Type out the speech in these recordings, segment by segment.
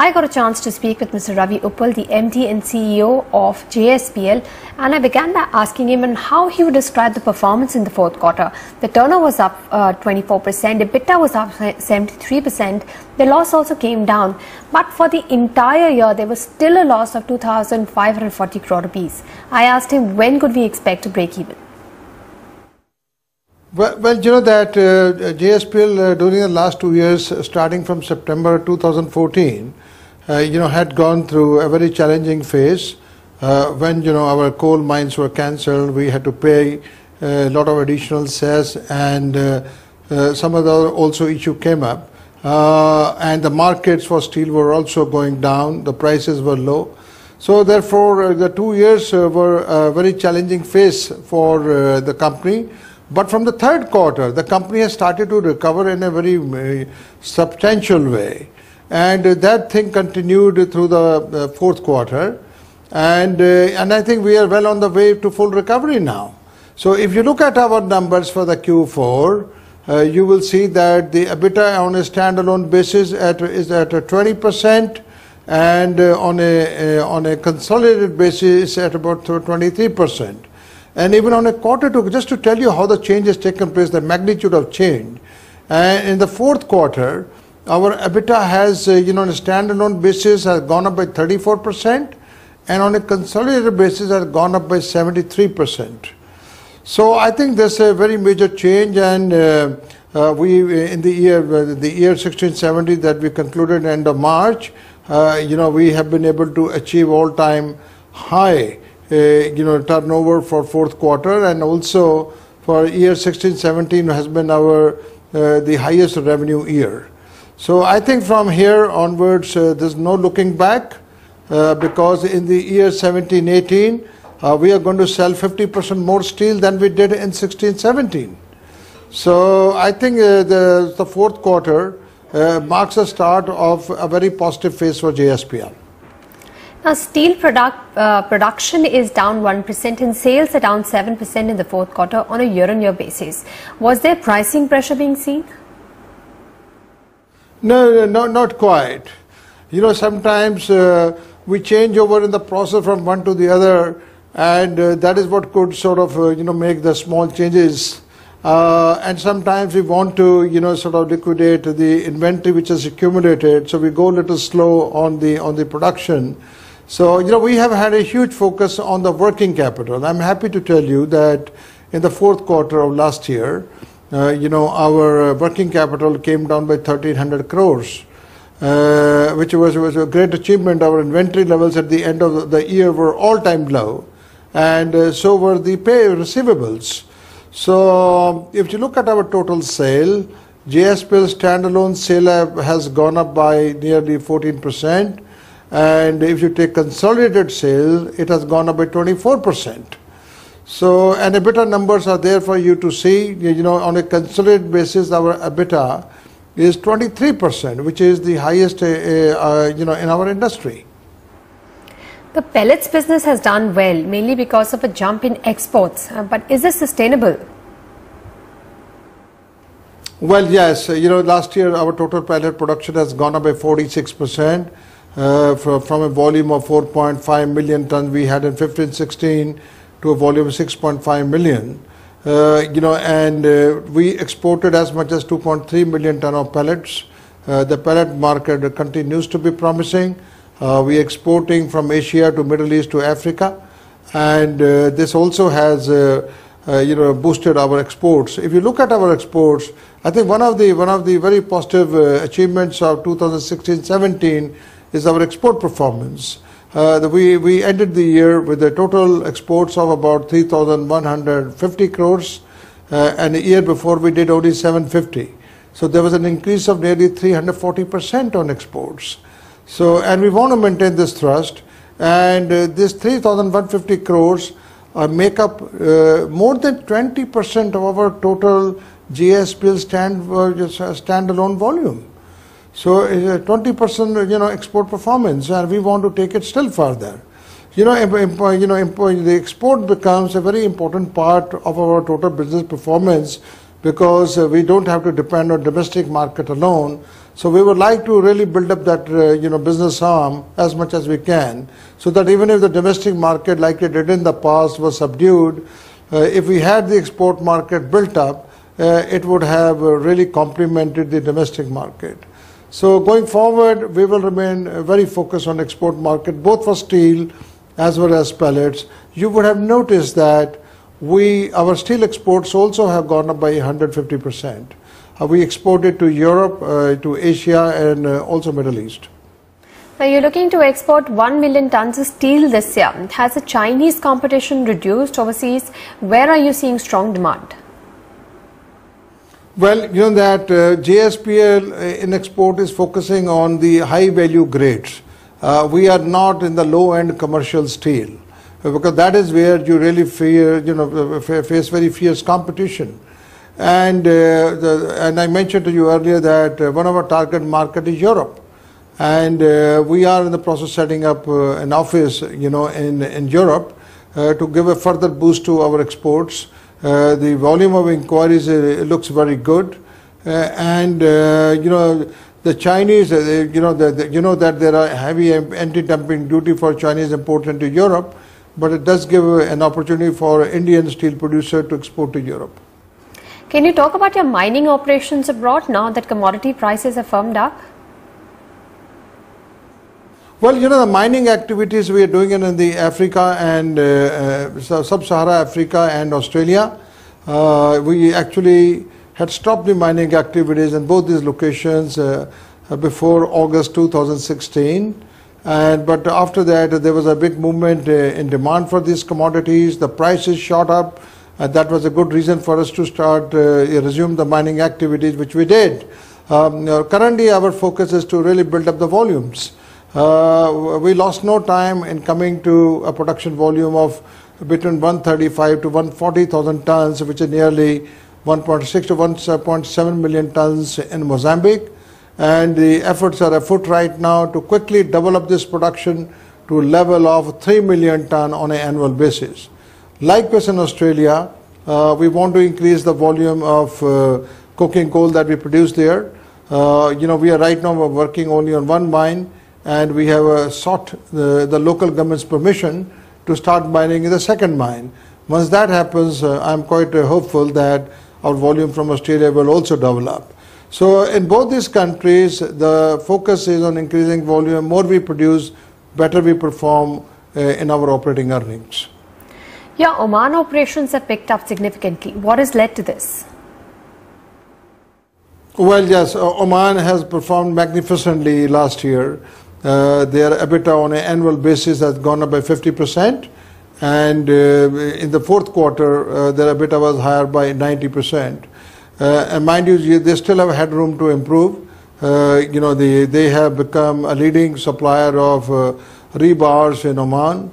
I got a chance to speak with Mr. Ravi Uppal, the MD and CEO of JSPL, and I began by asking him on how he would describe the performance in the fourth quarter. The turnover was up 24%, EBITDA was up 73%, the loss also came down, but for the entire year there was still a loss of 2,540 crore rupees. I asked him when could we expect to break even. Well, you know that JSPL during the last 2 years, starting from September 2014, had gone through a very challenging phase. When our coal mines were cancelled, we had to pay a lot of additional cess, and some other also issue came up. And the markets for steel were also going down. The prices were low. So therefore, the 2 years were a very challenging phase for the company. But from the third quarter, the company has started to recover in a very substantial way. And that thing continued through the fourth quarter. And I think we are well on the way to full recovery now. So if you look at our numbers for the Q4, you will see that the EBITDA on a standalone basis is at 20%, and on a consolidated basis at about 23%. And even on a quarter two, just to tell you how the change has taken place, the magnitude of change. And in the fourth quarter, our EBITDA has, on a standalone basis, has gone up by 34%, and on a consolidated basis has gone up by 73%. So I think there's a very major change, and we in the year 1670 that we concluded end of March, we have been able to achieve all-time high turnover for fourth quarter, and also for year 16-17 has been our the highest revenue year. So I think from here onwards there's no looking back, because in the year 17-18 we are going to sell 50% more steel than we did in 16-17. So I think the fourth quarter marks the start of a very positive phase for JSPL. Now, steel production is down 1% and sales are down 7% in the fourth quarter on a year-on-year basis. Was there pricing pressure being seen? No, not quite. Sometimes we change over in the process from one to the other, and that is what could sort of, make the small changes. And sometimes we want to, sort of liquidate the inventory which is accumulated, so we go a little slow on the production. So, we have had a huge focus on the working capital. I'm happy to tell you that in the fourth quarter of last year, our working capital came down by 1,300 crores, which was a great achievement. Our inventory levels at the end of the year were all-time low, and so were the pay receivables. So, if you look at our total sale, JSPL standalone sale has gone up by nearly 14%. And if you take consolidated sale, it has gone up by 24%. So, and EBITDA numbers are there for you to see. On a consolidated basis, our EBITDA is 23%, which is the highest, in our industry. The pellets business has done well, mainly because of a jump in exports. But is this sustainable? Well, yes. Last year our total pellet production has gone up by 46%. From a volume of 4.5 million tons we had in 15-16 to a volume of 6.5 million. And we exported as much as 2.3 million ton of pellets. The pellet market continues to be promising. We are exporting from Asia to Middle East to Africa, and this also has boosted our exports. If you look at our exports, I think one of the very positive achievements of 2016-17 is our export performance. We ended the year with a total exports of about 3,150 crores, and the year before we did only 750. So there was an increase of nearly 340% on exports. So, and we want to maintain this thrust, and this 3,150 crores make up more than 20% of our total JSPL standalone volume. So 20% export performance, and we want to take it still further. The export becomes a very important part of our total business performance, because we don't have to depend on domestic market alone. So we would like to really build up that business arm as much as we can, so that even if the domestic market, like it did in the past, was subdued, if we had the export market built up, it would have really complemented the domestic market. So going forward, we will remain very focused on export market, both for steel as well as pellets. You would have noticed that our steel exports also have gone up by 150%. We exported to Europe, to Asia, and also Middle East. Now you're looking to export 1 million tons of steel this year. Has the Chinese competition reduced overseas? Where are you seeing strong demand? Well, you know that JSPL in export is focusing on the high value grades. We are not in the low end commercial steel, because that is where you really face very fierce competition. And I mentioned to you earlier that one of our target market is Europe, and we are in the process of setting up an office, in Europe to give a further boost to our exports. The volume of inquiries looks very good, and the Chinese, that there are heavy anti-dumping duty for Chinese imports into Europe, but it does give an opportunity for Indian steel producer to export to Europe. Can you talk about your mining operations abroad now that commodity prices have firmed up? Well, the mining activities we are doing in the Africa and Sub-Sahara Africa and Australia, we actually had stopped the mining activities in both these locations before August 2016. But after that, there was a big movement in demand for these commodities. The prices shot up. That was a good reason for us to start resume the mining activities, which we did. Currently, our focus is to really build up the volumes. We lost no time in coming to a production volume of between 135 to 140,000 tons, which is nearly 1.6 to 1.7 million tons in Mozambique. And the efforts are afoot right now to quickly develop this production to a level of 3 million ton on an annual basis. Likewise in Australia, we want to increase the volume of coking coal that we produce there. We are right now working only on one mine, and we have sought the local government's permission to start mining in the second mine. Once that happens, I'm quite hopeful that our volume from Australia will also develop. So in both these countries, the focus is on increasing volume. More we produce, better we perform in our operating earnings. Your Oman operations have picked up significantly. What has led to this? Well, yes, Oman has performed magnificently last year. Their EBITDA on an annual basis has gone up by 50%, and in the fourth quarter, their EBITDA was higher by 90%. And mind you, they still have headroom to improve. They have become a leading supplier of rebars in Oman.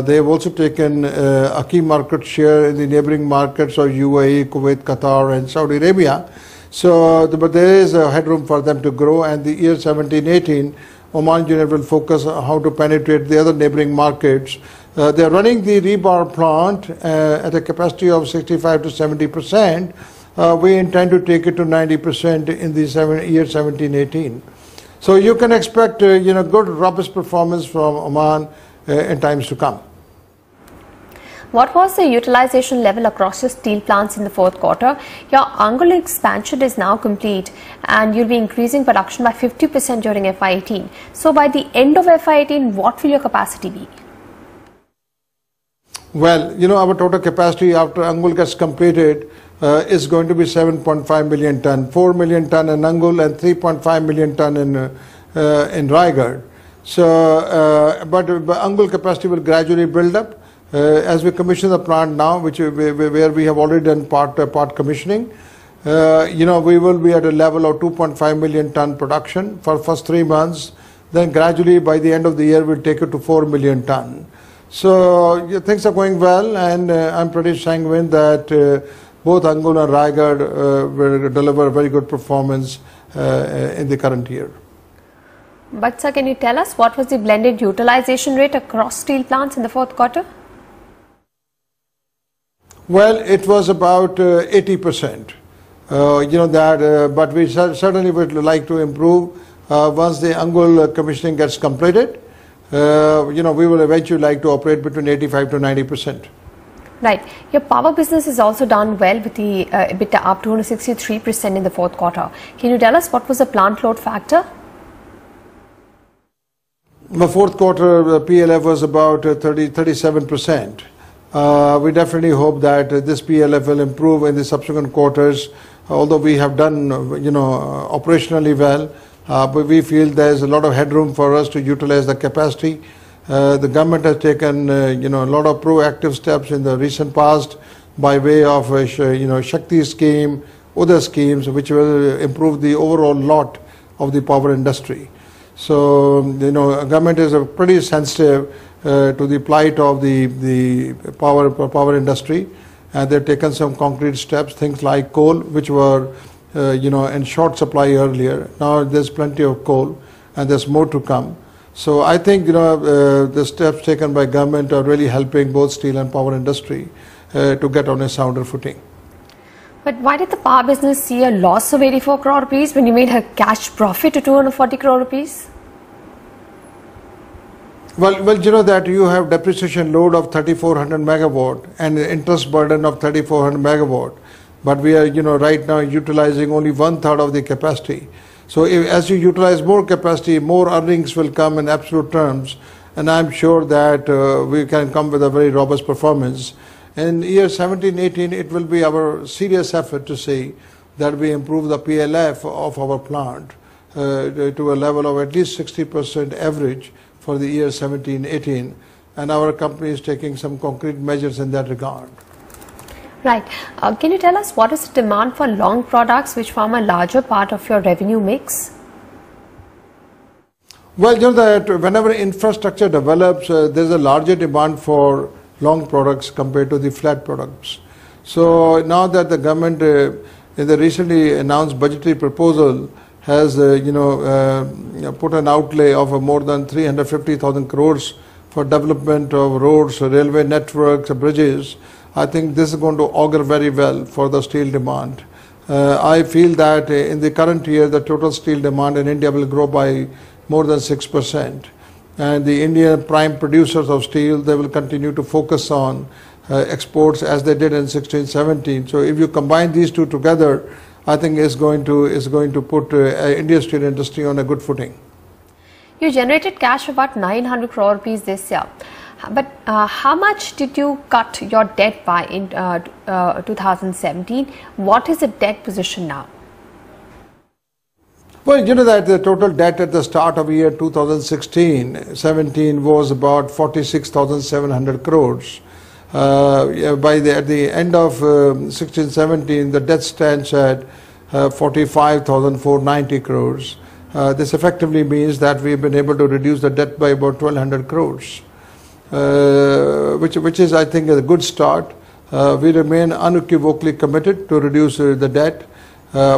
They have also taken a key market share in the neighboring markets of UAE, Kuwait, Qatar, and Saudi Arabia. So, but there is a headroom for them to grow, and the year 17-18, Oman Unit will focus on how to penetrate the other neighboring markets. They are running the rebar plant at a capacity of 65 to 70%. We intend to take it to 90% in the year 17-18. So you can expect good robust performance from Oman in times to come. What was the utilization level across your steel plants in the fourth quarter? Your Angul expansion is now complete, and you'll be increasing production by 50% during FY18. So by the end of FY18, what will your capacity be? Well, our total capacity after Angul gets completed is going to be 7.5 million ton, 4 million ton in Angul and 3.5 million ton in Raigad. So, but Angul capacity will gradually build up as we commission the plant now, where we have already done part commissioning. We will be at a level of 2.5 million ton production for first 3 months. Then gradually by the end of the year we'll take it to 4 million ton. So things are going well, and I'm pretty sanguine that both Angul and Raigad will deliver very good performance in the current year. But sir, can you tell us what was the blended utilization rate across steel plants in the fourth quarter? Well, it was about 80%. But we certainly would like to improve once the Angul commissioning gets completed. We will eventually like to operate between 85 to 90%. Right. Your power business has also done well with the EBITDA up 263% in the fourth quarter. Can you tell us what was the plant load factor? The fourth quarter PLF was about 37%. We definitely hope that this PLF will improve in the subsequent quarters. Although we have done, operationally well, but we feel there's a lot of headroom for us to utilize the capacity. The government has taken, a lot of proactive steps in the recent past by way of, Shakti scheme, other schemes which will improve the overall lot of the power industry. So, government is pretty sensitive to the plight of the power industry, and they've taken some concrete steps, things like coal, which were, in short supply earlier. Now there's plenty of coal, and there's more to come. So I think the steps taken by government are really helping both steel and power industry to get on a sounder footing. But why did the power business see a loss of 84 crore rupees when you made a cash profit of 240 crore rupees? Well, that you have depreciation load of 3400 megawatt and interest burden of 3400 megawatt, but we are right now utilizing only 1/3 of the capacity. So as you utilize more capacity, more earnings will come in absolute terms, and I'm sure that we can come with a very robust performance. In year 17-18, it will be our serious effort to see that we improve the PLF of our plant to a level of at least 60% average for the year 17-18, and our company is taking some concrete measures in that regard. Right. Can you tell us what is the demand for long products which form a larger part of your revenue mix? Well, that whenever infrastructure develops, there's a larger demand for long products compared to the flat products. So now that the government in the recently announced budgetary proposal has put an outlay of more than 350,000 crores for development of roads, railway networks, bridges, I think this is going to augur very well for the steel demand. I feel that in the current year, the total steel demand in India will grow by more than 6%. And the Indian prime producers of steel, they will continue to focus on exports as they did in 16-17. So if you combine these two together, I think it's going to put India's steel industry on a good footing. You generated cash of about 900 crore rupees this year. But how much did you cut your debt by in 2017? What is the debt position now? Well, that the total debt at the start of year 2016-17 was about 46,700 crores. At the end of 16-17, the debt stands at 45,490 crores. This effectively means that we've been able to reduce the debt by about 1,200 crores. Which is, I think, a good start. We remain unequivocally committed to reduce the debt.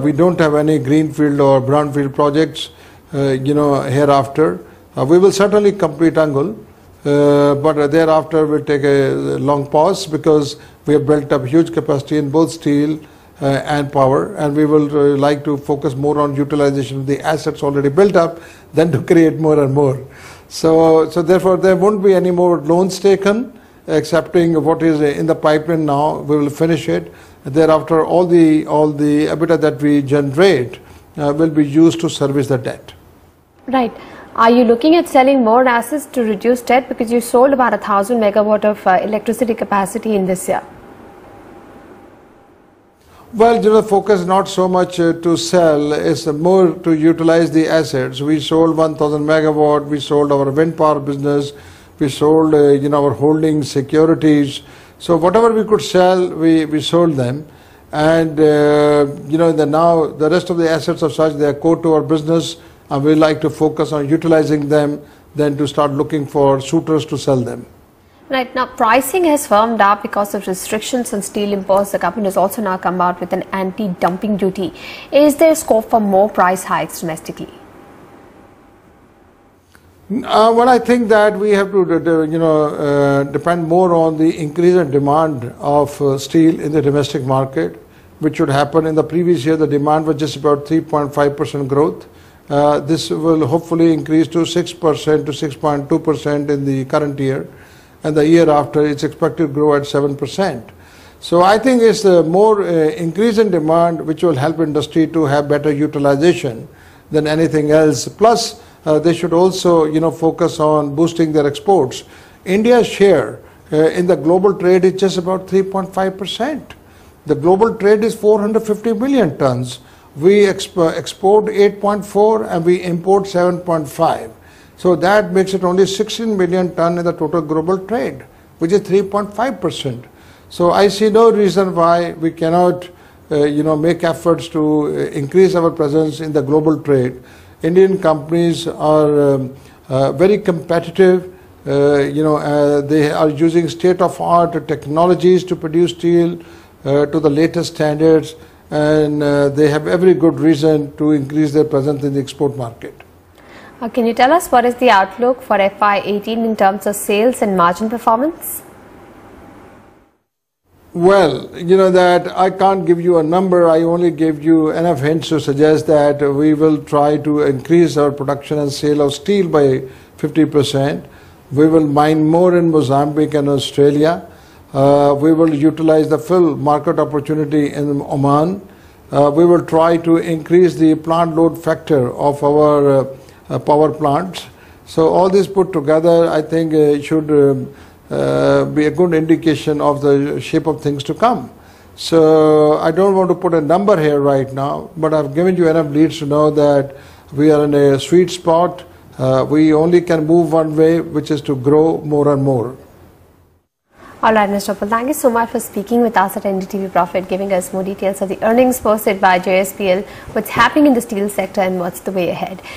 We don't have any greenfield or brownfield projects, hereafter. We will certainly complete Angul, but thereafter we'll take a long pause because we have built up huge capacity in both steel and power, and we will like to focus more on utilization of the assets already built up than to create more and more. So therefore there won't be any more loans taken, excepting what is in the pipeline now. We will finish it. Thereafter, all the EBITDA that we generate will be used to service the debt. Right. Are you looking at selling more assets to reduce debt, because you sold about 1,000 megawatt of electricity capacity in this year? Well, the focus is not so much to sell, it's more to utilize the assets. We sold 1,000 megawatt, we sold our wind power business, we sold our holding securities. So whatever we could sell, we sold them. And now the rest of the assets are such, they are core to our business, and we like to focus on utilizing them than to start looking for suitors to sell them. Right. Now, pricing has firmed up because of restrictions on steel imports. The government has also now come out with an anti-dumping duty. Is there scope for more price hikes domestically? Well, I think that we have to depend more on the increase in demand of steel in the domestic market. which should happen. In the previous year, the demand was just about 3.5% growth. This will hopefully increase to 6% to 6.2% in the current year, and the year after it's expected to grow at 7%. So I think it's a more increase in demand which will help industry to have better utilization than anything else. Plus, they should also, focus on boosting their exports. India's share in the global trade is just about 3.5%. The global trade is 450 million tons. We export 8.4 and we import 7.5. So that makes it only 16 million ton in the total global trade, which is 3.5%. So I see no reason why we cannot, make efforts to increase our presence in the global trade. Indian companies are very competitive. They are using state-of-art technologies to produce steel to the latest standards, and they have every good reason to increase their presence in the export market. Can you tell us what is the outlook for FY18 in terms of sales and margin performance? Well, that I can't give you a number. I only gave you enough hints to suggest that we will try to increase our production and sale of steel by 50%. We will mine more in Mozambique and Australia. We will utilize the full market opportunity in Oman. We will try to increase the plant load factor of our power plants. So all this put together, I think should be a good indication of the shape of things to come. So I don't want to put a number here right now, but I've given you enough leads to know that we are in a sweet spot. We only can move one way, which is to grow more and more. All right, Mr. Uppal, thank you so much for speaking with us at NDTV Profit, giving us more details of the earnings posted by JSPL, what's happening in the steel sector and what's the way ahead.